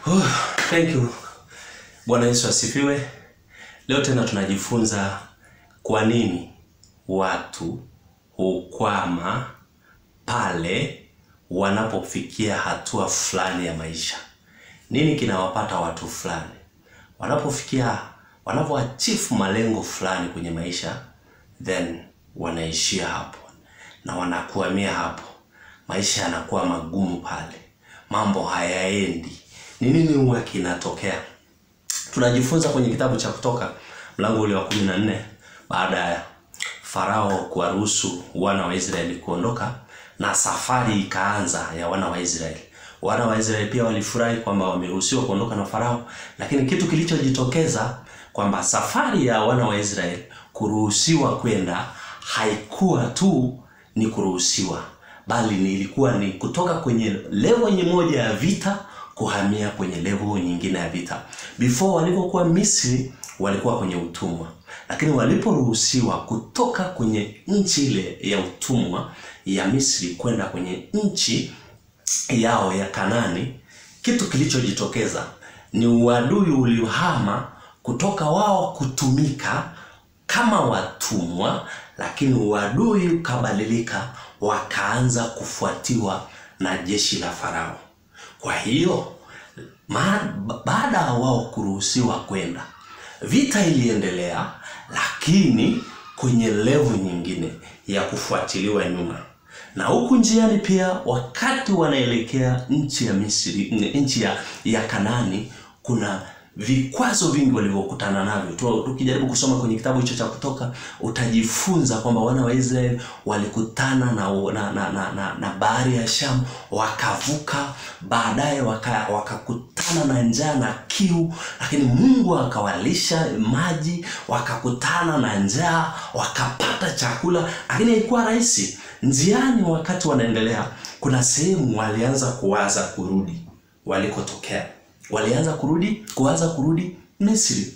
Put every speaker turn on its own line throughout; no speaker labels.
Thank you. Bwana Yesu asifiwe. Leo tena tunajifunza kwa nini watu hukwama pale wanapofikia hatua fulani ya maisha. Nini kinawapata watu fulani? Wanapoachieve malengo fulani kwenye maisha, then wanaishia hapo na wanakuamia hapo. Maisha yanakuwa magumu pale. Mambo hayaendi. Ni nini huwa kinatokea? Tunajifunza kwenye kitabu cha Kutoka mlango ule wa 14, baada ya Farao kuwaruhusu wana wa Israeli kuondoka na safari ikaanza ya wana wa Israeli. Wana wa Israeli pia walifurahi kwamba wameruhusiwa kuondoka na Farao, lakini kitu kilichojitokeza kwamba safari ya wana wa Israeli kuruhusiwa kwenda haikuwa tu ni kuruhusiwa, bali ilikuwa ni kutoka kwenye level moja ya vita kuhamia kwenye level nyingine ya vita. Before walipokuwa Misri walikuwa kwenye utumwa, lakini waliporuhusiwa kutoka kwenye nchi ile ya utumwa ya Misri kwenda kwenye nchi yao ya Kanaani, kitu kilichojitokeza ni uadui uliohama kutoka wao kutumika kama watumwa, lakini uadui ukabadilika, wakaanza kufuatiwa na jeshi la Farao. Kwa hiyo baada ya wao kuruhusiwa kwenda, vita iliendelea, lakini kwenye level nyingine ya kufuatiliwa nyuma. Na huku njiani pia, wakati wanaelekea nchi ya Misri, nchi ya Kanaani, kuna vikwazo vingi walivyokutana navyo. Tukijaribu kusoma kwenye kitabu hicho cha Kutoka, utajifunza kwamba wana wa Israeli walikutana na bahari ya Shamu, wakavuka, baadaye wakakutana na njaa na kiu, lakini Mungu akawalisha maji, wakakutana na njaa, wakapata chakula, lakini haikuwa rahisi. Njiani wakati wanaendelea, kuna sehemu walianza kuwaza kurudi walikotokea. Walianza kuanza kurudi Misri.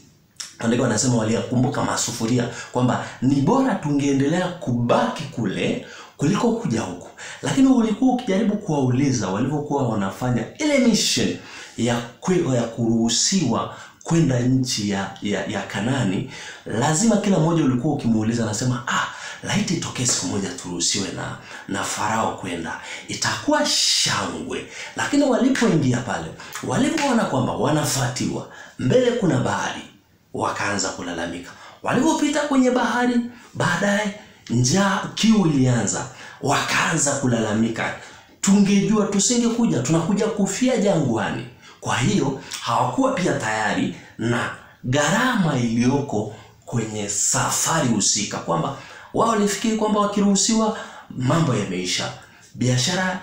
Andiko wanasema walikumbuka masufuria kwamba ni bora tungeendelea kubaki kule kuliko kuja huku. Lakini ulikuwa ukijaribu kuwauliza walivyokuwa wanafanya ile mission ya kuruhusiwa kwenda nchi ya Kanaani, lazima kila mmoja ulikuwa ukimuuliza anasema laiti itokee siku moja turuhusiwe na Farao kwenda, itakuwa shangwe. Lakini walipoingia pale, walipoona kwamba wanafuatiwa, mbele kuna bahari, wakaanza kulalamika. Walipopita kwenye bahari, baadaye njaa, kiu ilianza, wakaanza kulalamika, tungejua tusingekuja, tunakuja kufia jangwani. Kwa hiyo hawakuwa pia tayari na gharama iliyoko kwenye safari husika, kwamba wao walifikiri kwamba wakiruhusiwa mambo yameisha, biashara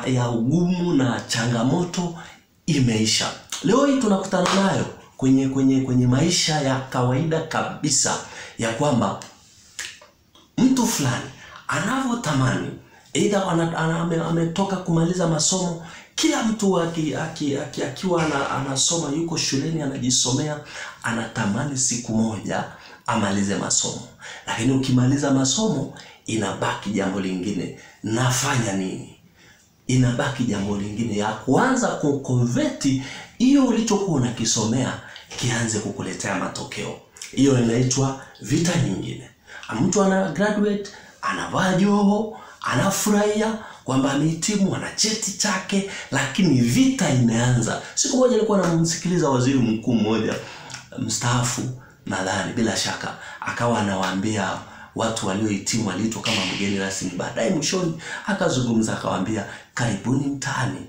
ya ugumu na changamoto imeisha. Leo hii tunakutana nayo kwenye maisha ya kawaida kabisa, ya kwamba mtu fulani anavyotamani, aidha ametoka kumaliza masomo. Kila mtu akiwa anasoma, yuko shuleni anajisomea, anatamani siku moja amalize masomo. Lakini ukimaliza masomo, inabaki jambo lingine, nafanya nini? Inabaki jambo lingine ya kuanza kukonverti hiyo ulichokuwa unakisomea kianze kukuletea matokeo. Hiyo inaitwa vita nyingine. Mtu ana graduate, anavaa joho, anafurahia kwamba amehitimu, ana cheti chake, lakini vita imeanza. Siku moja nilikuwa namsikiliza waziri mkuu mmoja mstaafu, nadhani bila shaka, akawa anawaambia watu waliohitimu, aliitwa kama mgeni rasmi. Baadaye mwishoni akazungumza akawaambia, karibuni mtaani,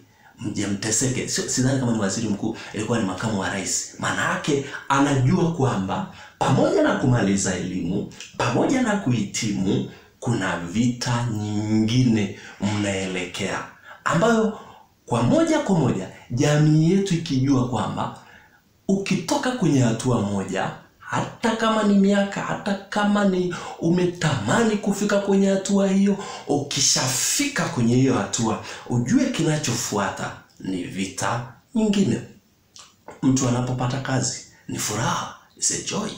mje mteseke. Sidhani kama ni waziri mkuu, ilikuwa ni makamu wa rais. Maana yake anajua kwamba pamoja na kumaliza elimu, pamoja na kuhitimu, kuna vita nyingine mnaelekea, ambayo kwa moja jamii yetu ikijua kwamba ukitoka kwenye hatua moja, hata kama ni miaka, hata kama ni umetamani kufika kwenye hatua hiyo, ukishafika kwenye hiyo hatua, ujue kinachofuata ni vita nyingine. Mtu anapopata kazi ni furaha, it's a joy.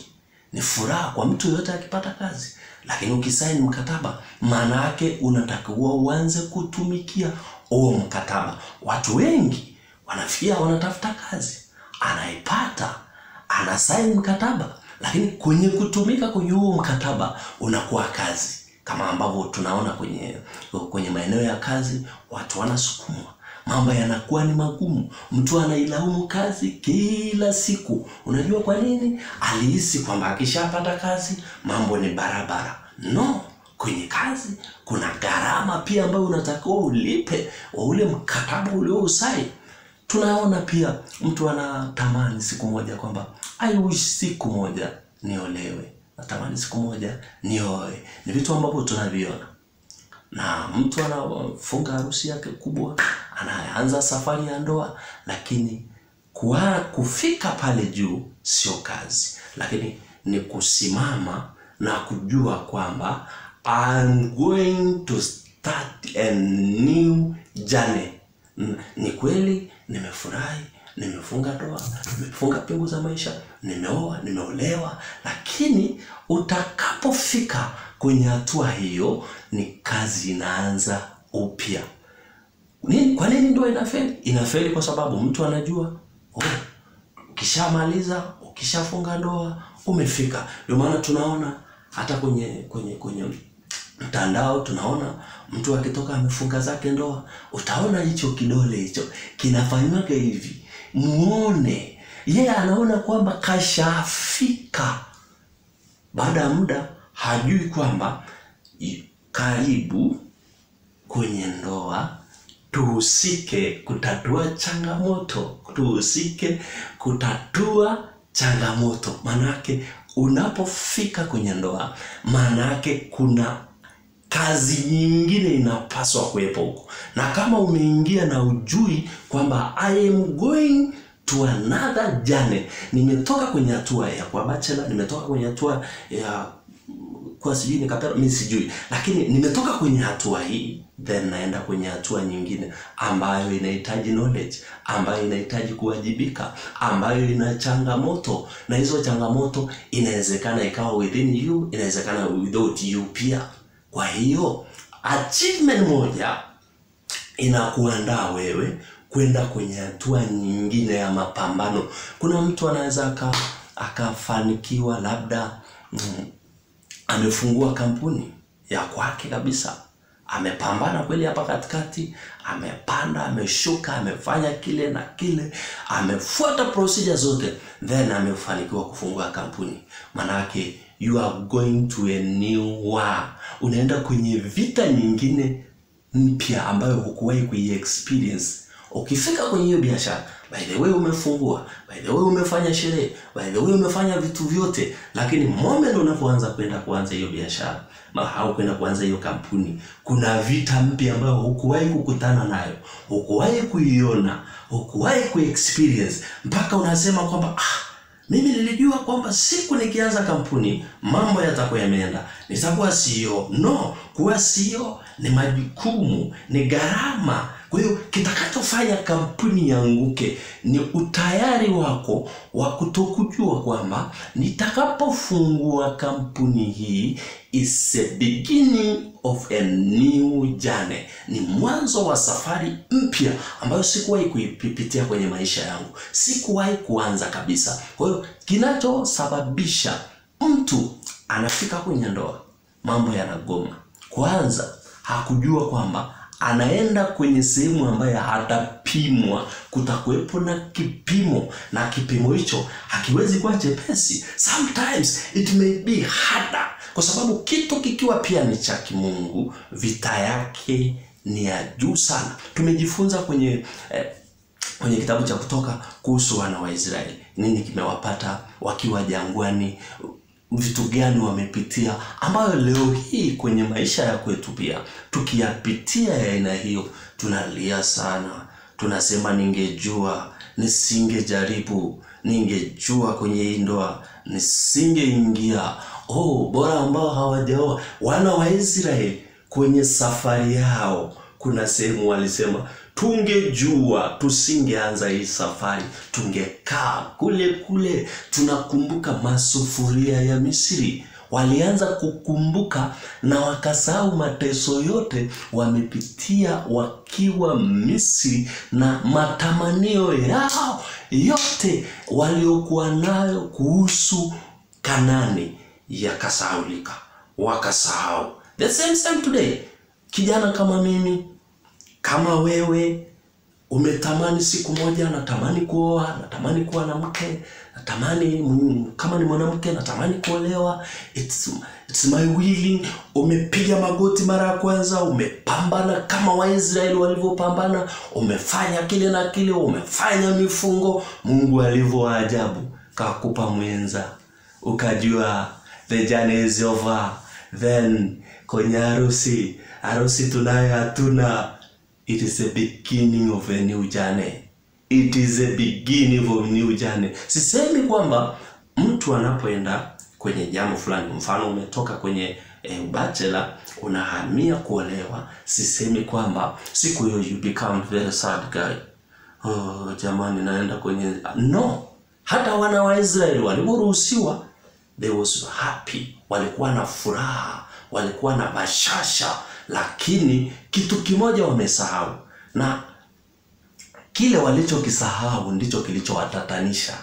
Ni furaha kwa mtu yote akipata kazi. Lakini ukisaini mkataba, maana yake unatakiwa uanze kutumikia huo mkataba. Watu wengi wanafikia wanatafuta kazi, anaipata, anasaini mkataba, lakini kwenye kutumika kwenye huo mkataba unakuwa kazi. Kama ambavyo tunaona kwenye maeneo ya kazi, watu wanasukumwa, mambo yanakuwa ni magumu, mtu anailaumu kazi kila siku. Unajua kwa nini? Alihisi kwamba akishapata kazi mambo ni barabara. No, kwenye kazi kuna gharama pia ambayo unatakiwa ulipe wa ule mkataba uliousaini. Tunaona pia mtu anatamani siku moja kwamba I wish siku moja niolewe, natamani siku moja nioe. Ni vitu ambavyo tunaviona. Na mtu anafunga harusi yake kubwa, anaanza safari ya ndoa, lakini kufika pale juu sio kazi, lakini ni kusimama na kujua kwamba I'm going to start a new journey. Ni kweli nimefurahi, nimefunga ndoa, nimefunga pingu za maisha, nimeoa, nimeolewa, lakini utakapofika kwenye hatua hiyo ni kazi inaanza upya. Kwa nini ndoa inafeli? Inafeli kwa sababu mtu anajua, ukishamaliza, ukishafunga ndoa, umefika. Ndio maana tunaona hata kwenye mtandao, tunaona mtu akitoka amefunga zake ndoa, utaona hicho kidole hicho kinafanywa hivi. Muone, yeye anaona kwamba kashafika. Baada ya muda hajui kwamba karibu kwenye ndoa tuhusike kutatua changamoto, tuhusike kutatua changamoto. Manake unapofika kwenye ndoa, manake kuna kazi nyingine inapaswa kuwepo huko. Na kama umeingia na ujui kwamba I am going to another journey, nimetoka kwenye hatua ya kuwa bachelor, nimetoka kwenye hatua ya kwa sijui nikapera, mimi sijui, lakini nimetoka kwenye hatua hii, then naenda kwenye hatua nyingine ambayo inahitaji knowledge, ambayo inahitaji kuwajibika, ambayo ina changamoto, na hizo changamoto inawezekana ikawa within you, inawezekana without you pia. Kwa hiyo achievement moja inakuandaa wewe kwenda kwenye hatua nyingine ya mapambano. Kuna mtu anaweza akafanikiwa, labda amefungua kampuni ya kwake kabisa, amepambana kweli hapa katikati, amepanda, ameshuka, amefanya kile na kile, amefuata procedure zote, then amefanikiwa kufungua kampuni. Manake you are going to a new war. Unaenda kwenye vita nyingine mpya ambayo hukuwahi kuiexperience. Ukifika kwenye hiyo biashara, by the way umefungua, by the way umefanya sherehe, by the way umefanya vitu vyote, lakini moment unapoanza kuanza hiyo biashara au kwenda kuanza hiyo kampuni, kuna vita mpya ambayo hukuwahi kukutana nayo, hukuwahi kuiona, hukuwahi kuexperience, mpaka unasema kwamba mimi nilijua kwamba siku nikianza kampuni mambo yatakuwa yameenda, nitakuwa CEO. No, kuwa CEO ni majukumu, ni gharama. Kwa hiyo kitakachofanya kampuni ianguke ni utayari wako wa kutokujua kwamba nitakapofungua kampuni hii is a beginning of a new journey. Ni mwanzo wa safari mpya ambayo sikuwahi kuipitia kwenye maisha yangu, sikuwahi kuanza kabisa. Kwa hiyo kinachosababisha mtu anafika kwenye ndoa mambo yanagoma, kwanza hakujua kwamba anaenda kwenye sehemu ambayo hatapimwa. Kutakuwepo na kipimo, na kipimo hicho hakiwezi kuwa chepesi. Sometimes it may be harder, kwa sababu kitu kikiwa pia ni cha kimungu, vita yake ni ya juu sana. Tumejifunza kwenye kitabu cha Kutoka kuhusu wana wa Israeli, nini kimewapata wakiwa jangwani, vitu gani wamepitia, ambayo leo hii kwenye maisha ya kwetu pia tukiyapitia ya aina hiyo tunalia sana. Tunasema ningejua, nisingejaribu, ningejua kwenye hii ndoa nisingeingia. Bora ambao hawajaoa. Wana wa Israeli kwenye safari yao kuna sehemu walisema, tungejua tusingeanza hii safari, tungekaa kule. Tunakumbuka masufuria ya Misri. Walianza kukumbuka na wakasahau mateso yote wamepitia wakiwa Misri, na matamanio yao yote waliokuwa nayo kuhusu Kanani yakasahaulika, wakasahau. The same today. Kijana kama mimi, kama wewe, umetamani siku moja, natamani kuoa, natamani kuwa na mke, natamani kama ni mwanamke natamani kuolewa, it's my willing. Umepiga magoti mara ya kwanza, umepambana kama Waisraeli walivyopambana, umefanya kile na kile, umefanya mifungo. Mungu alivyo ajabu, kakupa mwenza, ukajua the journey is over. Then kwenye harusi tunayo hatuna. It is a beginning of a new journey. It is a beginning of a new journey. Sisemi kwamba mtu anapoenda kwenye jambo fulani, mfano umetoka kwenye bachelor unahamia kuolewa, sisemi kwamba siku hiyo you become very sad guy. Oh jamani, naenda kwenye no. Hata wana wa Israeli waliporuhusiwa, they was happy, walikuwa na furaha, walikuwa na bashasha, lakini kitu kimoja wamesahau, na kile walichokisahau ndicho kilichowatatanisha.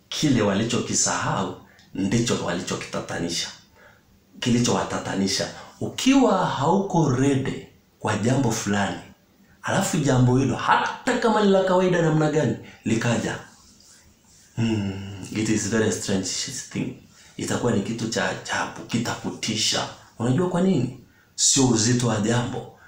Kile walichokisahau ndicho walichokitatanisha, kilichowatatanisha. Ukiwa hauko ready kwa jambo fulani, alafu jambo hilo hata kama ni la kawaida namna gani likaja, it is very strange thing. Itakuwa ni kitu cha ajabu, kitakutisha. Unajua kwa nini? Sio uzito wa jambo.